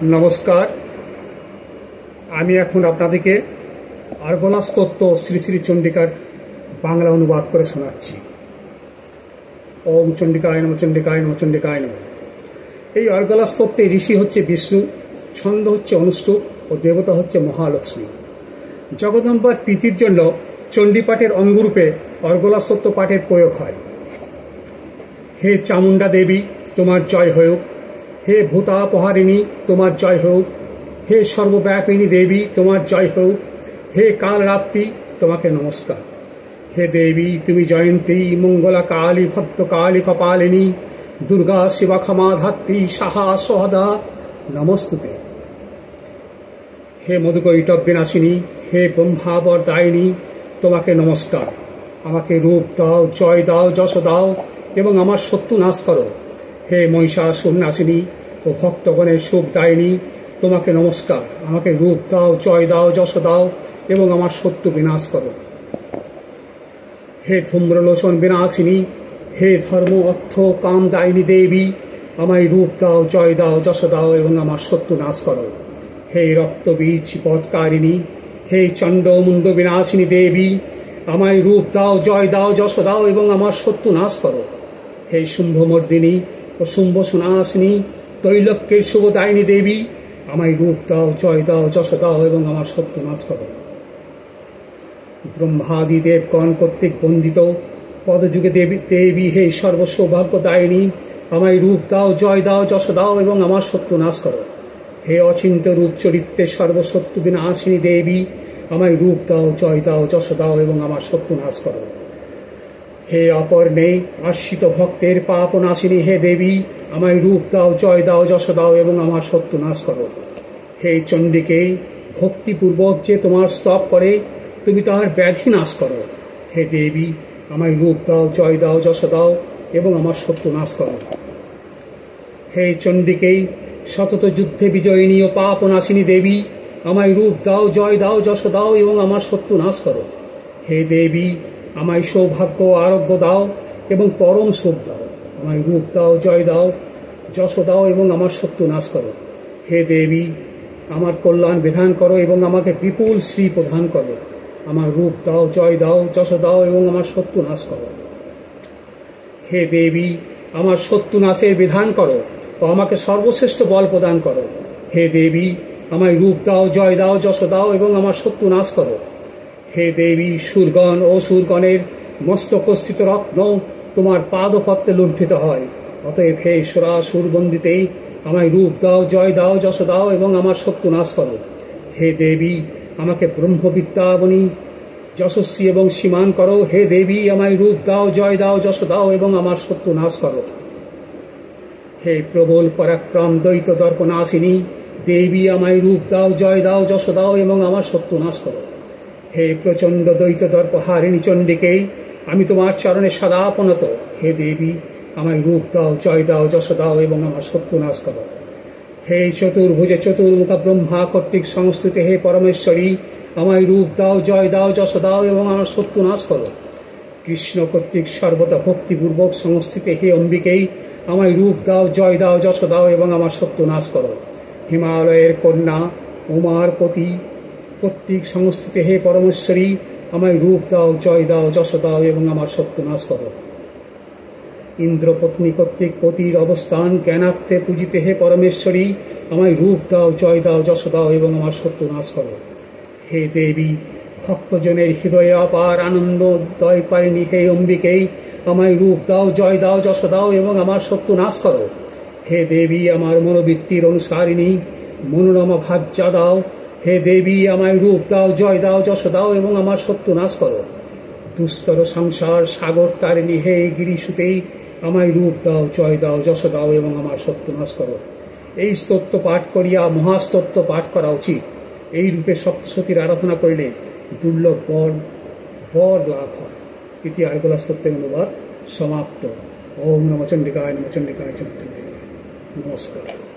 নমস্কার। আমি এখন আপনাদেরকে আরগলা স্তোত্র শ্রী শ্রী চণ্ডিকার বাংলা অনুবাদ করে শোনাচ্ছি। ওম চণ্ডিকায় নমঃ, চণ্ডিকায় নমঃ, চণ্ডিকায় নমঃ। এই আরগলা স্তোত্রে ঋষি হচ্ছে বিষ্ণু, ছন্দ হচ্ছে অনুষ্টুপ ও দেবতা হচ্ছে মহালক্ষ্মী। জগদম্বার প্রীতির জন্য চণ্ডীপাঠের অঙ্গরূপে অর্গলা স্তোত্র পাঠের প্রয়োগ হয়। হে চামুণ্ডা দেবী, তোমার জয় হোক। হে ভূতাপহারিণী, তোমার জয় হোক। হে সর্বব্যাপিনী দেবী, তোমার জয় হোক। হে কালরাত্রি, তোমাকে নমস্কার। হে দেবী, তুমি জয়ন্তী, মঙ্গলা কালী, ভদ্রকালী, কপালিনী, দুর্গা শিবা, ক্ষমা ধাত্রী, সাহা সহদা, নমস্তুতে। হে মধুকৈটব বিনাশিনী, হে ব্রহ্মাবরদায়িনী, তোমাকে নমস্কার। আমাকে রূপ দাও, জয় দাও, যশ দাও এবং আমার শত্রু নাশ করো। হে মহিষাসুর নাশিনী ও ভক্তগণের সুখদায়িনী, তোমাকে নমস্কার। আমাকে রূপ দাও, জয় দাও, যশ দাও এবং আমার শত্রু বিনাশ করো। হে ধূম্রলোচন বিনাশিনী, হে ধর্ম অর্থ কামদায়িনী দেবী, আমায় রূপ দাও, জয় দাও, যশ দাও এবং আমার শত্রু নাশ করো। হে রক্তবীজ পদকারিণী, হে চণ্ডমুণ্ড বিনাশিনী দেবী, আমায় রূপ দাও, জয় দাও, যশ দাও এবং আমার শত্রু নাশ করো। হে শুম্ভমর্দিনী ও শুম্ভ সুনাশিনী, তৈলক্যের শুভদায়িনী দেবী, আমায় রূপ দাও, জয় দাও, যশ দাও এবং আমার শত্রু নাশ করো। ব্রহ্মাদি দেবগণ কর্তৃক বন্দিত পদযুগে দেবী, হে সর্বসৌভাগ্যদায়িনী, আমায় রূপ দাও, জয় দাও, যশ দাও এবং আমার শত্রু নাশ করো। হে অচিন্ত রূপ চরিত্রের সর্বশত্রু বিনাশিনী দেবী, আমায় রূপ দাও, জয় দাও, যশ দাও এবং আমার শত্রু নাশ করো। হে অপর্ণে আশ্রিত ভক্তের পাপ নাশিনী, হে দেবী, আমায় রূপ দাও, জয় দাও, যশ দাও এবং আমার শত্রু নাশ করো। হে চণ্ডীকে ভক্তিপূর্বক যে তোমার স্তব করে, তুমি তাহার ব্যাধি নাশ করো। হে দেবী, আমায় রূপ দাও, জয় দাও, যশ দাও এবং আমার শত্রু নাশ করো। হে চণ্ডীকে সতত যুদ্ধে বিজয়িনী ও পাপ নাশিনী দেবী, আমায় রূপ দাও, জয় দাও, যশ দাও এবং আমার শত্রু নাশ করো। হে দেবী, আমায় সৌভাগ্য আরোগ্য দাও এবং পরম সুখ দাও। আমায় রূপ দাও, জয় দাও, যশ দাও এবং আমার শত্রু নাশ করো। হে দেবী, আমার কল্যাণ বিধান করো এবং আমাকে বিপুল শ্রী প্রদান করো। আমার রূপ দাও, জয় দাও, যশ দাও এবং আমার শত্রু নাশ করো। হে দেবী, আমার শত্রু নাশের বিধান করো ও আমাকে সর্বশ্রেষ্ঠ বল প্রদান করো। হে দেবী, আমায় রূপ দাও, জয় দাও, যশ দাও এবং আমার শত্রু নাশ করো। হে দেবী, সুরগণ ও সুরগণের মস্তকস্থিত রত্ন তোমার পাদপত্রে লুণ্ঠিত হয়। অতএব হে সুরাসুর বন্দিতেই আমায় রূপ দাও, জয় দাও, যশ দাও এবং আমার শত্রু নাশ করো। হে দেবী, আমাকে ব্রহ্মবিদ্যাবনী যশস্বী এবং সীমান করো। হে দেবী, আমায় রূপ দাও, জয় দাও, যশ দাও এবং আমার শত্রু নাশ করো। হে প্রবল পরাক্রম দ্বৈত দর্পনাশিনী দেবী, আমায় রূপ দাও, জয় দাও, যশ দাও এবং আমার শত্রু নাশ করো। হে প্রচণ্ড দ্বৈত দর্পহারিণী চণ্ডীকে, আমি তোমার চরণে সদা প্রণত। হে দেবী, আমায় রূপ দাও, জয় দাও, যশ দাও এবং আমার শত্রু নাশ করো। হে চতুর্ভুজে চতুর্মুখা ব্রহ্মা কর্তৃক সংস্থিত হে পরমেশ্বরী, আমায় রূপ দাও, জয় দাও, যশ দাও এবং আমার শত্রু নাশ করো। কৃষ্ণ কর্তৃক সর্বদা ভক্তিপূর্বক সংস্থিত হে অম্বিকেই, আমায় রূপ দাও, জয় দাও, যশ দাও এবং আমার শত্রু নাশ করো। হিমালয়ের কন্যা উমার পতি কর্তৃক সংস্থিত হে পরমেশ্বরী, আমায় রূপ দাও, জয় দাও, যশ দাও এবং আমার শত্রু নাশ করো। ইন্দ্রপত্নী কর্তৃক পতির অবস্থান জ্ঞানাত্মে পূজিতে হে পরমেশ্বরী, আমায় রূপ দাও, জয় দাও, যশ দাও এবং আমার শত্রু নাশ করো। হে দেবী, ভক্তজনের হৃদয়ে অপার আনন্দ দয়কারিণী হে অম্বিকেই, আমায় রূপ দাও, জয় দাও, যশ দাও এবং আমার শত্রু নাশ করো। হে দেবী, আমার মনোবৃত্তির অনুসারিণী মনোরমা ভাজ্যা দাও। হে দেবী, আমায় রূপ দাও, জয় দাও, যশ দাও এবং আমার শত্রু নাশ করো। দুস্তর সংসার সাগর তারিণী হে গিরিসুতেই, আমায় রূপ দাও, জয় দাও, যশ দাও এবং আমার শত্রু নাশ করো। এই স্তোত্র পাঠ করিয়া মহাস্তোত্র পাঠ করা উচিত। এই রূপে সপ্তশতীর আরাধনা করিলে দুর্লভ বর লাভ হয়। ইতি আরগলা স্তোত্রের অনুবাদ সমাপ্ত। ওম নমঃ চণ্ডিকায় নমঃ, চণ্ডিকায় নমঃ, চণ্ডিকায় নমস্কার।